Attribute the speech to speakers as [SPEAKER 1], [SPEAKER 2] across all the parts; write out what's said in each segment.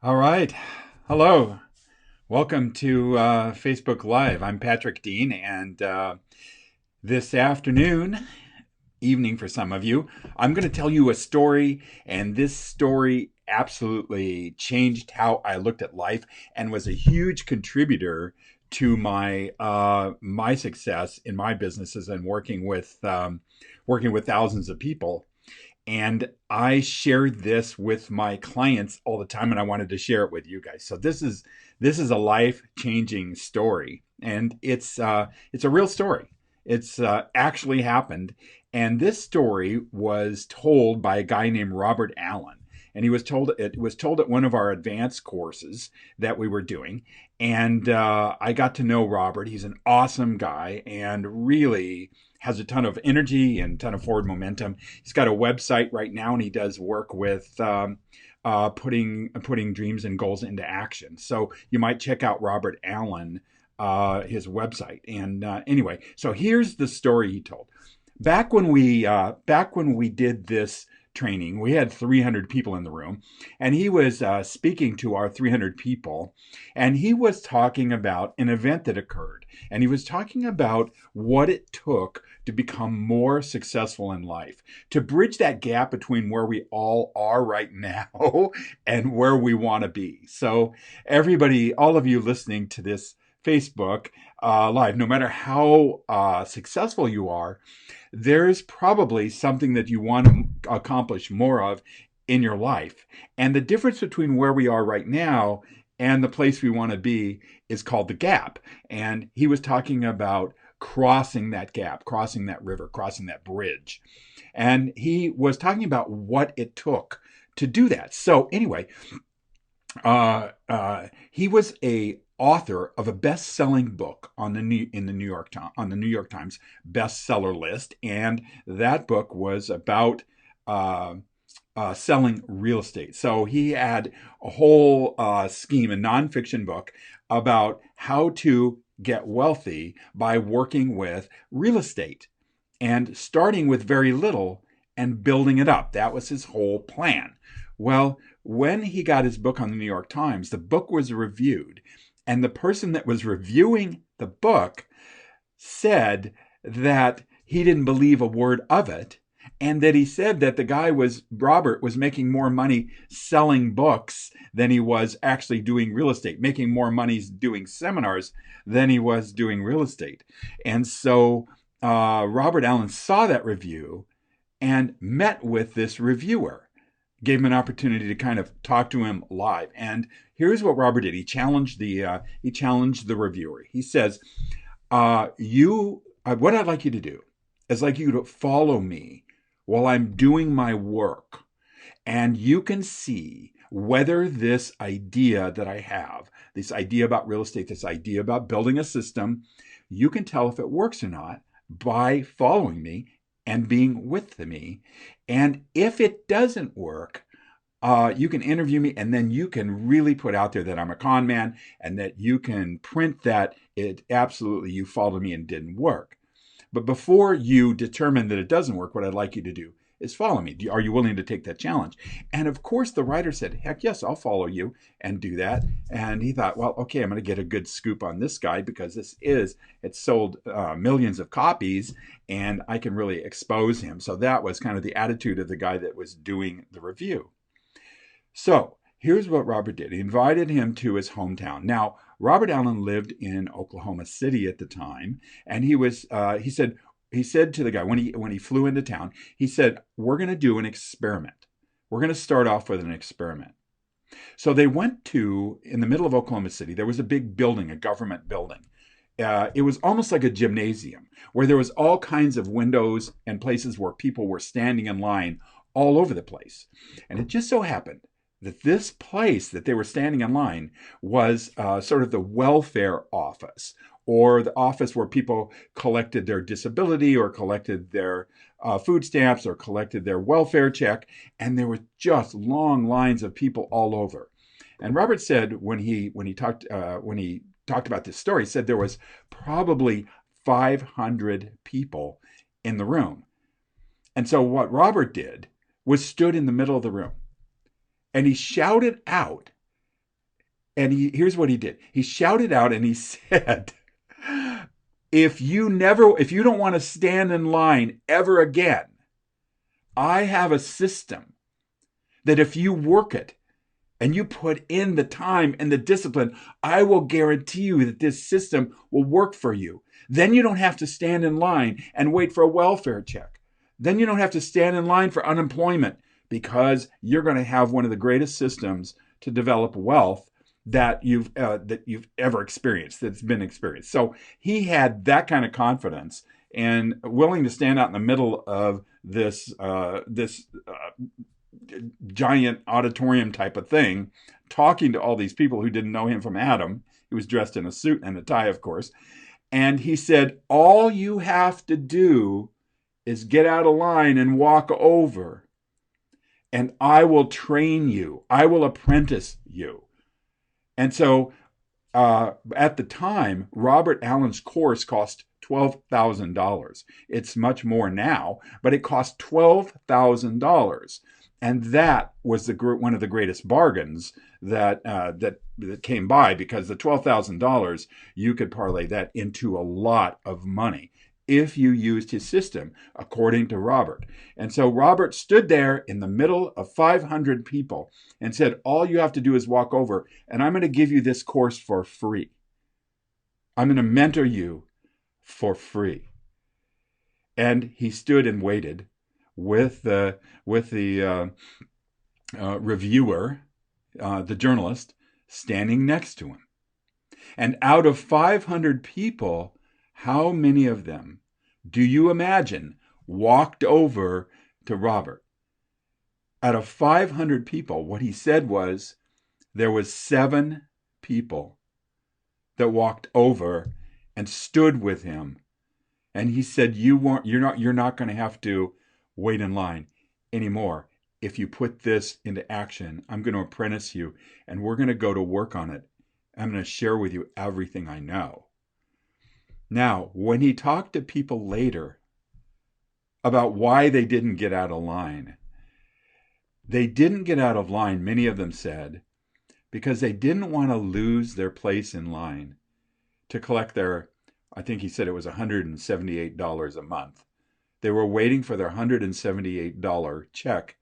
[SPEAKER 1] All right. Hello. Welcome to Facebook Live. I'm Patrick Dean, and this afternoon, evening for some of you, I'm going to tell you a story, and this story absolutely changed how I looked at life and was a huge contributor to my success in my businesses and working with thousands of people. And I shared this with my clients all the time, and I wanted to share it with you guys. So this is a life changing story, and it's a real story. It's actually happened, and this story was told by a guy named Robert Allen. And it was told at one of our advanced courses that we were doing, and I got to know Robert. He's an awesome guy, and really has a ton of energy and a ton of forward momentum. He's got a website right now, and he does work with putting dreams and goals into action. So you might check out Robert Allen, his website. And anyway, so here's the story he told. Back when we did this training, we had 300 people in the room, and he was speaking to our 300 people, and he was talking about an event that occurred, and he was talking about what it took to become more successful in life, to bridge that gap between where we all are right now and where we want to be. So everybody, all of you listening to this Facebook live, no matter how successful you are, there's probably something that you want to accomplish more of in your life. And the difference between where we are right now and the place we want to be is called the gap. And he was talking about crossing that gap, crossing that river, crossing that bridge. And he was talking about what it took to do that. So anyway, he was a author of a best-selling book on in the New York on the New York Times bestseller list, and that book was about selling real estate. So he had a whole scheme, a nonfiction book about how to get wealthy by working with real estate and starting with very little and building it up. That was his whole plan. Well, when he got his book on the New York Times, the book was reviewed, and the person that was reviewing the book said that he didn't believe a word of it, and that he said that Robert was making more money selling books than he was actually doing real estate, making more money doing seminars than he was doing real estate. And so Robert Allen saw that review and met with this reviewer, gave him an opportunity to kind of talk to him live. And here's what Robert did. He challenged the reviewer. He says, what I'd like you to do is like you to follow me while I'm doing my work, and you can see whether this idea that I have, this idea about real estate, this idea about building a system, you can tell if it works or not by following me and being with me. And if it doesn't work, you can interview me, and then you can really put out there that I'm a con man, and that you can print that you followed me and didn't work. But before you determine that it doesn't work, what I'd like you to do is follow me. Are you willing to take that challenge? And of course, the writer said, heck yes, I'll follow you and do that. And he thought, well, okay, I'm going to get a good scoop on this guy, because it sold millions of copies, and I can really expose him. So that was kind of the attitude of the guy that was doing the review. So here's what Robert did. He invited him to his hometown. Now, Robert Allen lived in Oklahoma City at the time, and he said to the guy when he flew into town, he said, we're going to do an experiment. We're going to start off with an experiment. So they went in the middle of Oklahoma City, there was a big building, a government building. It was almost like a gymnasium where there was all kinds of windows and places where people were standing in line all over the place. And it just so happened that this place that they were standing in line was sort of the welfare office, or the office where people collected their disability or collected their food stamps or collected their welfare check. And there were just long lines of people all over. And Robert said when he talked about this story, he said there was probably 500 people in the room. And so what Robert did was stood in the middle of the room, and he shouted out And here's what he did. He shouted out and he said, if you don't want to stand in line ever again, I have a system that if you work it and you put in the time and the discipline, I will guarantee you that this system will work for you. Then you don't have to stand in line and wait for a welfare check. Then you don't have to stand in line for unemployment because you're going to have one of the greatest systems to develop wealth that you've ever experienced, that's been experienced. So he had that kind of confidence and willing to stand out in the middle of this giant auditorium type of thing, talking to all these people who didn't know him from Adam. He was dressed in a suit and a tie, of course. And he said, all you have to do is get out of line and walk over, and I will train you. I will apprentice you. And so at the time, Robert Allen's course cost $12,000. It's much more now, but it cost $12,000. And that was one of the greatest bargains that came by, because the $12,000, you could parlay that into a lot of money if you used his system, according to Robert. And so Robert stood there in the middle of 500 people and said, all you have to do is walk over, and I'm going to give you this course for free. I'm going to mentor you for free. And he stood and waited with the reviewer, the journalist, standing next to him. And out of 500 people, how many of them, do you imagine, walked over to Robert? Out of 500 people, what he said was there was 7 people that walked over and stood with him. And he said, you're not going to have to wait in line anymore. If you put this into action, I'm going to apprentice you, and we're going to go to work on it. I'm going to share with you everything I know. Now, when he talked to people later about why they didn't get out of line, they didn't get out of line, many of them said, because they didn't want to lose their place in line to collect their, I think he said it was $178 a month. They were waiting for their $178 check,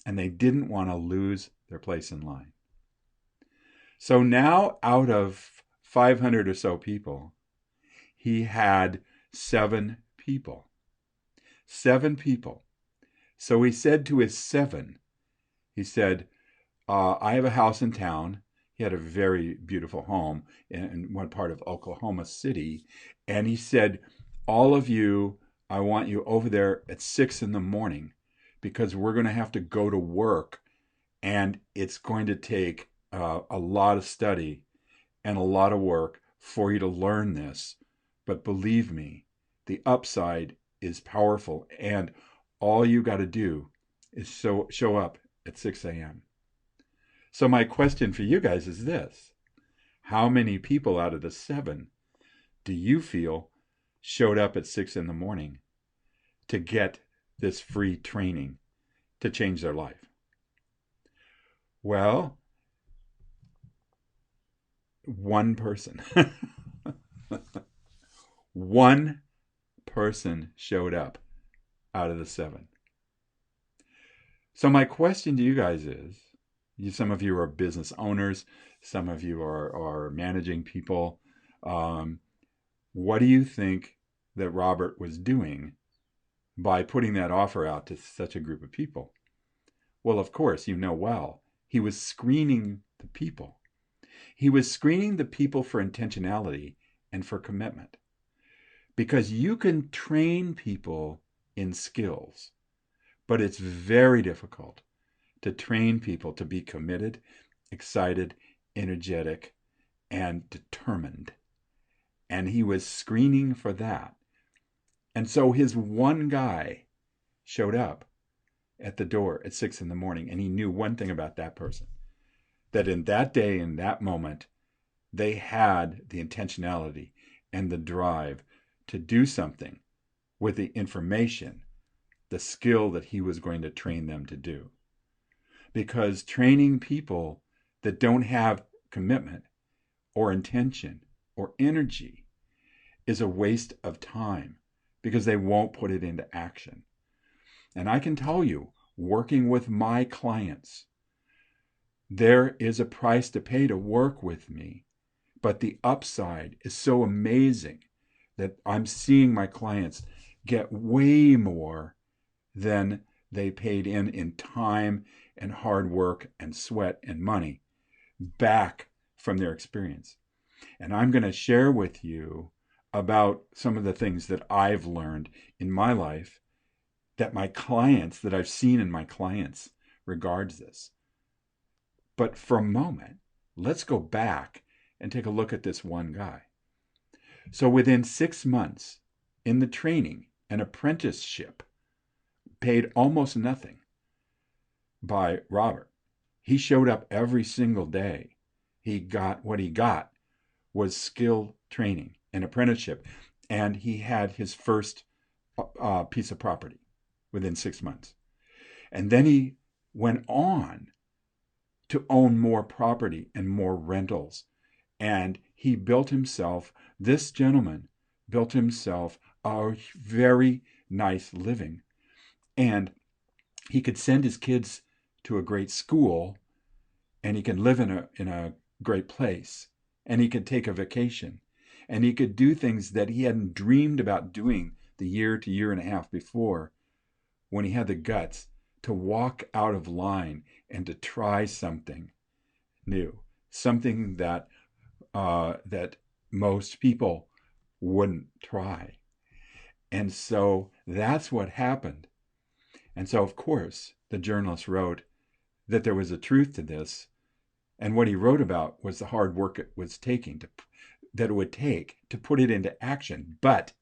[SPEAKER 1] and they didn't want to lose their place in line. So now, out of 500 or so people, he had 7 people. 7 people. So he said to his 7, he said, I have a house in town. He had a very beautiful home in one part of Oklahoma City. And he said, all of you, I want you over there at 6 in the morning, because we're going to have to go to work, and it's going to take a lot of study and a lot of work for you to learn this. But believe me, the upside is powerful, and all you got to do is show up at 6 a.m. So my question for you guys is this: how many people out of the 7 do you feel showed up at 6 in the morning to get this free training to change their life? Well, one person. One person showed up out of the 7. So my question to you guys is, some of you are business owners, some of you are managing people. What do you think that Robert was doing by putting that offer out to such a group of people? Well, of course, you know well, he was screening the people. He was screening the people for intentionality and for commitment. Because you can train people in skills, but it's very difficult to train people to be committed, excited, energetic, and determined. And he was screening for that. And so his one guy showed up at the door at 6 in the morning, and he knew one thing about that person, that in that day, in that moment, they had the intentionality and the drive to do something with the information, the skill that he was going to train them to do. Because training people that don't have commitment or intention or energy is a waste of time because they won't put it into action. And I can tell you, working with my clients, there is a price to pay to work with me, but the upside is so amazing that I'm seeing my clients get way more than they paid in time and hard work and sweat and money back from their experience. And I'm going to share with you about some of the things that I've learned in my life that I've seen in my clients regards this. But for a moment, let's go back and take a look at this one guy. So within 6 months in the training, an apprenticeship paid almost nothing by Robert. He showed up every single day. What he got was skill training, an apprenticeship, and he had his first piece of property within 6 months. And then he went on to own more property and more rentals. And he built himself, this gentleman built himself a very nice living. And he could send his kids to a great school, and he can live in a great place, and he could take a vacation, and he could do things that he hadn't dreamed about doing the year to year and a half before, when he had the guts to walk out of line and to try something new, something that most people wouldn't try. And so that's what happened. And so, of course, the journalist wrote that there was a truth to this. And what he wrote about was the hard work it was taking that it would take to put it into action. But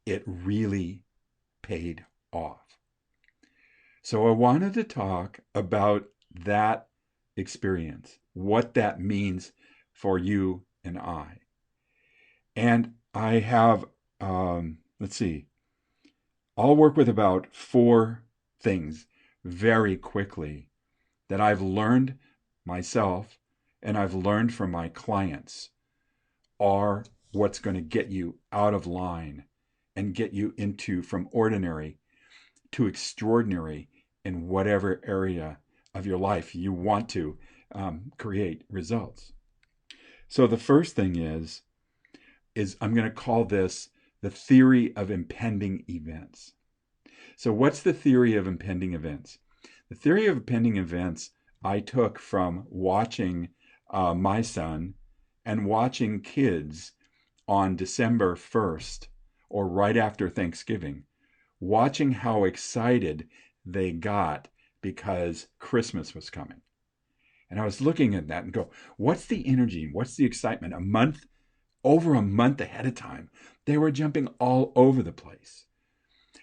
[SPEAKER 1] it really paid off. So I wanted to talk about that experience, what that means for you and I. And I have, I'll work with about 4 things very quickly that I've learned myself and I've learned from my clients are what's going to get you out of line and get you into from ordinary to extraordinary in whatever area of your life you want to create results. So the first thing is I'm going to call this the theory of impending events. So what's the theory of impending events? The theory of impending events I took from watching my son and watching kids on December 1st or right after Thanksgiving, watching how excited they got because Christmas was coming. And I was looking at that and go, what's the energy? What's the excitement? Over a month ahead of time, they were jumping all over the place.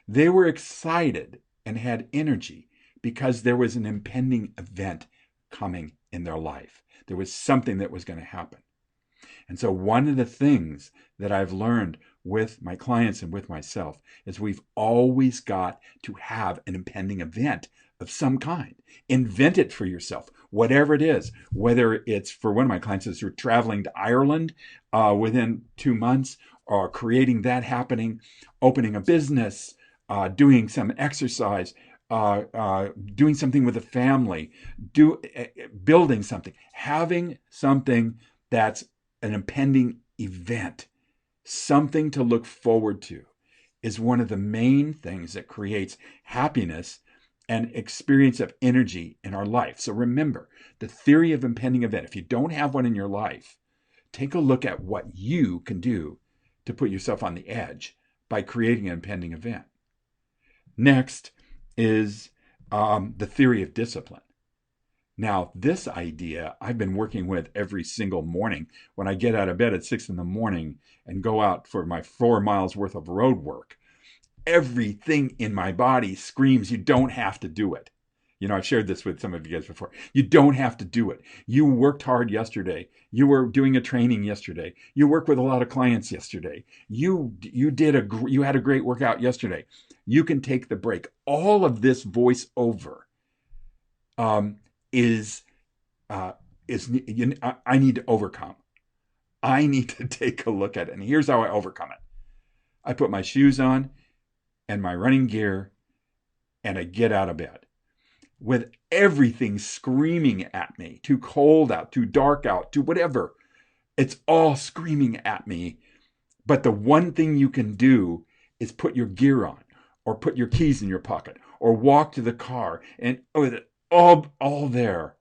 [SPEAKER 1] They were excited and had energy because there was an impending event coming in their life. There was something that was going to happen. And so one of the things that I've learned with my clients and with myself is we've always got to have an impending event of some kind. Invent it for yourself, whatever it is, whether it's for one of my clients is you're traveling to Ireland within 2 months, or creating that happening, opening a business, doing some exercise, doing something with a family, building something, having something that's an impending event, something to look forward to, is one of the main things that creates happiness and experience of energy in our life. So remember, the theory of impending event. If you don't have one in your life, take a look at what you can do to put yourself on the edge by creating an impending event. Next is the theory of discipline. Now, this idea I've been working with every single morning when I get out of bed at 6 a.m. and go out for my 4 miles worth of road work. Everything in my body screams, you don't have to do it. You know, I've shared this with some of you guys before. You don't have to do it. You worked hard yesterday. You were doing a training yesterday. You worked with a lot of clients yesterday. You had a great workout yesterday. You can take the break. All of this voiceover is I need to overcome. I need to take a look at it. And here's how I overcome it. I put my shoes on and my running gear, and I get out of bed with everything screaming at me. Too cold out, too dark out, too whatever. It's all screaming at me. But the one thing you can do is put your gear on, or put your keys in your pocket, or walk to the car, and with it all there,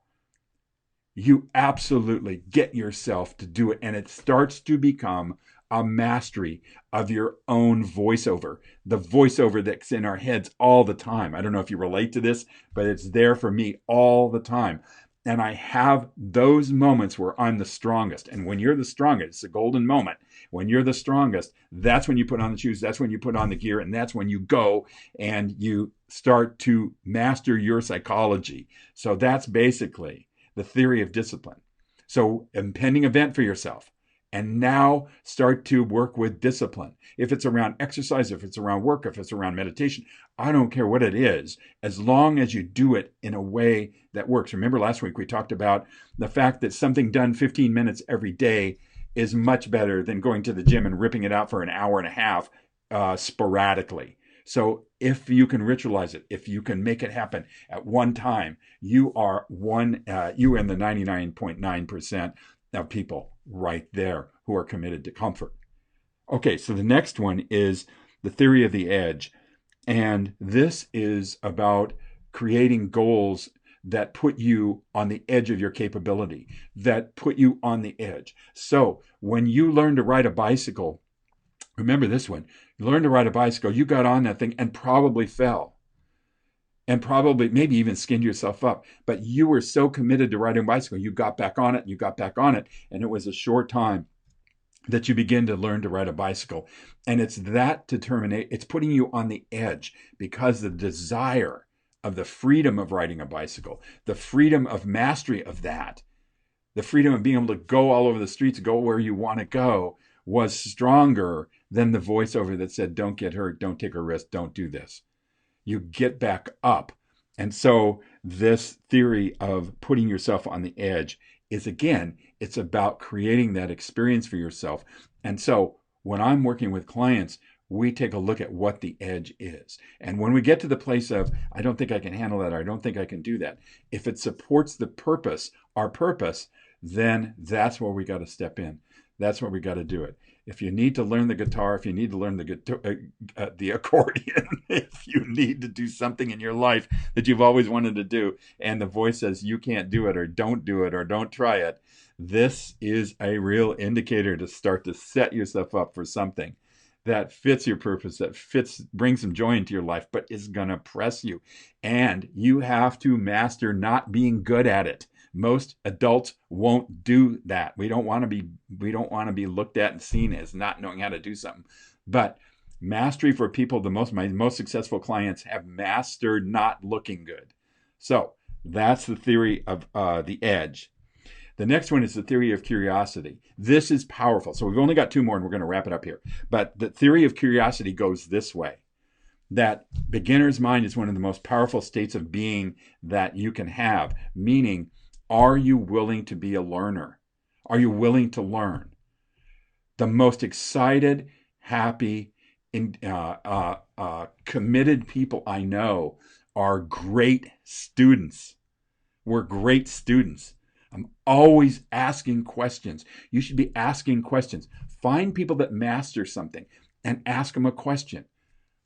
[SPEAKER 1] you absolutely get yourself to do it. And it starts to become a mastery of your own voiceover, the voiceover that's in our heads all the time. I don't know if you relate to this, but it's there for me all the time. And I have those moments where I'm the strongest. And when you're the strongest, it's a golden moment. When you're the strongest, that's when you put on the shoes, that's when you put on the gear, and that's when you go and you start to master your psychology. So that's basically the theory of discipline. So, impending event for yourself. And now start to work with discipline. If it's around exercise, if it's around work, if it's around meditation, I don't care what it is, as long as you do it in a way that works. Remember last week we talked about the fact that something done 15 minutes every day is much better than going to the gym and ripping it out for an hour and a half sporadically. So if you can ritualize it, if you can make it happen at one time, you are you and the 99.9% of people right there who are committed to comfort. Okay, so the next one is the theory of the edge. And this is about creating goals that put you on the edge of your capability, that put you on the edge. So when you learn to ride a bicycle, remember this one, you learned to ride a bicycle, you got on that thing and probably fell. And probably maybe even skinned yourself up. But you were so committed to riding a bicycle, you got back on it, and you got back on it. And it was a short time that you begin to learn to ride a bicycle. And it's that determination, it's putting you on the edge, because the desire of the freedom of riding a bicycle, the freedom of mastery of that, the freedom of being able to go all over the streets, go where you want to go, was stronger than the voiceover that said, don't get hurt, don't take a risk, don't do this. You get back up. And so this theory of putting yourself on the edge is, again, it's about creating that experience for yourself. And so when I'm working with clients, we take a look at what the edge is. And when we get to the place of, I don't think I can handle that, or I don't think I can do that, if it supports the purpose, our purpose, then that's where we got to step in. That's where we got to do it. If you need to learn the guitar, if you need to learn the accordion, if you need to do something in your life that you've always wanted to do, and the voice says you can't do it, or don't do it, or don't try it, this is a real indicator to start to set yourself up for something that fits your purpose, that brings some joy into your life, but is going to press you. And you have to master not being good at it. Most adults won't do that. We don't want to be looked at and seen as not knowing how to do something. But mastery for people, my most successful clients have mastered not looking good. So that's the theory of the edge. The next one is the theory of curiosity. This is powerful. So we've only got two more and we're going to wrap it up here. But the theory of curiosity goes this way, that beginner's mind is one of the most powerful states of being that you can have, meaning, are you willing to be a learner? Are you willing to learn? The most excited, happy, committed people I know are great students. We're great students. I'm always asking questions. You should be asking questions. Find people that master something and ask them a question.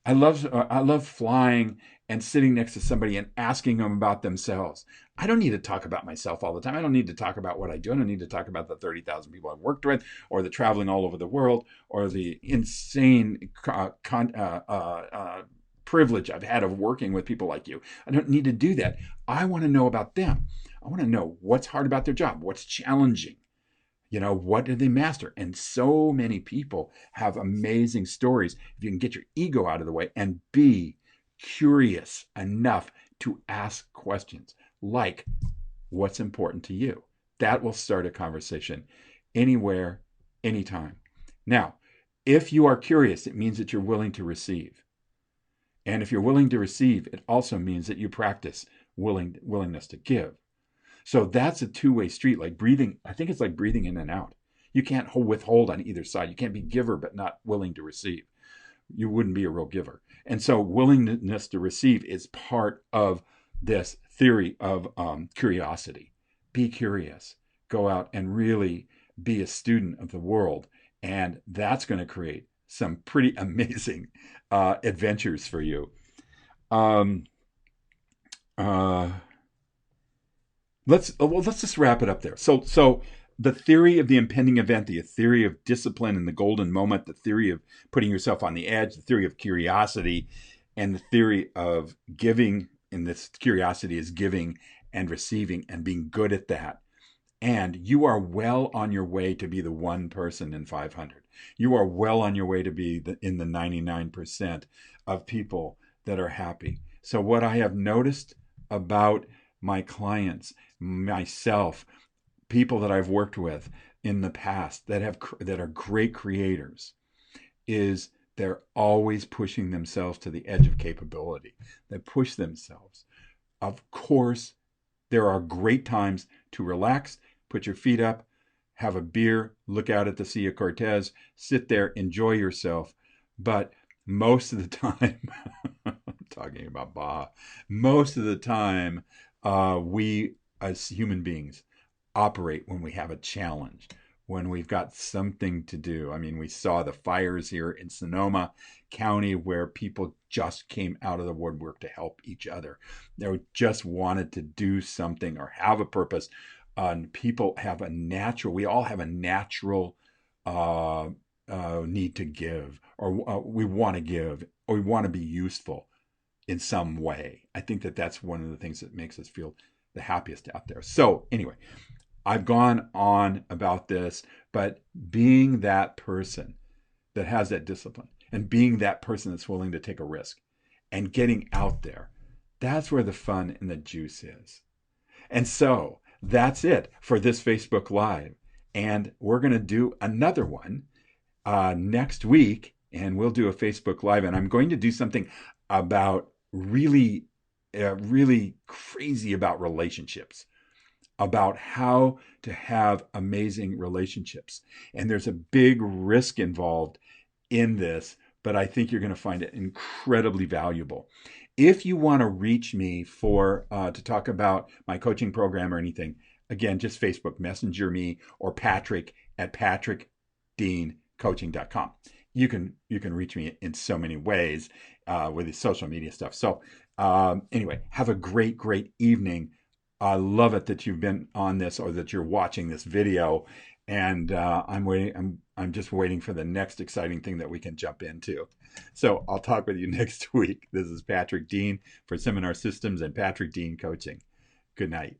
[SPEAKER 1] I love flying and sitting next to somebody and asking them about themselves. I don't need to talk about myself all the time. I don't need to talk about what I do. I don't need to talk about the 30,000 people I've worked with, or the traveling all over the world, or the insane privilege I've had of working with people like you. I don't need to do that. I want to know about them. I want to know what's hard about their job, what's challenging. What did they master? And so many people have amazing stories. If you can get your ego out of the way and be curious enough to ask questions like, what's important to you? That will start a conversation anywhere, anytime. Now, if you are curious, it means that you're willing to receive. And if you're willing to receive, it also means that you practice willingness to give. So that's a two-way street. Like breathing, I think it's like breathing in and out. You can't withhold on either side. You can't be giver but not willing to receive. You wouldn't be a real giver. And so willingness to receive is part of this theory of curiosity. Be curious. Go out and really be a student of the world. And that's going to create some pretty amazing adventures for you. Um, uh, let's just wrap it up there. So the theory of the impending event, the theory of discipline in the golden moment, the theory of putting yourself on the edge, the theory of curiosity, and the theory of giving. And this curiosity is giving and receiving and being good at that. And you are well on your way to be the 1% in 500. You are well on your way to be in the 99% of people that are happy. So what I have noticed about my clients, myself, people that I've worked with in the past that are great creators, is they're always pushing themselves to the edge of capability. They push themselves. Of course, there are great times to relax, put your feet up, have a beer, look out at the Sea of Cortez, sit there, enjoy yourself. But most of the time, I'm talking about Baja, most of the time, we as human beings operate when we have a challenge, when we've got something to do. I mean, we saw the fires here in Sonoma County where people just came out of the woodwork to help each other. They just wanted to do something or have a purpose. People have we all have a natural need to give, or we want to give, or we want to be useful in some way. I think that's one of the things that makes us feel the happiest out there. So anyway, I've gone on about this, but being that person that has that discipline and being that person that's willing to take a risk and getting out there, that's where the fun and the juice is. And so that's it for this Facebook Live. And we're going to do another one next week, and we'll do a Facebook Live. And I'm going to do something about really crazy about relationships, about how to have amazing relationships. And there's a big risk involved in this, but I think you're going to find it incredibly valuable. If you want to reach me to talk about my coaching program or anything, again, just Facebook Messenger me or Patrick at patrickdeancoaching.com. You can reach me in so many ways with the social media stuff. So anyway, have a great evening. I love it that you've been on this or that you're watching this video, and I'm waiting. I'm just waiting for the next exciting thing that we can jump into. So I'll talk with you next week. This is Patrick Dean for Seminar Systems and Patrick Dean Coaching. Good night.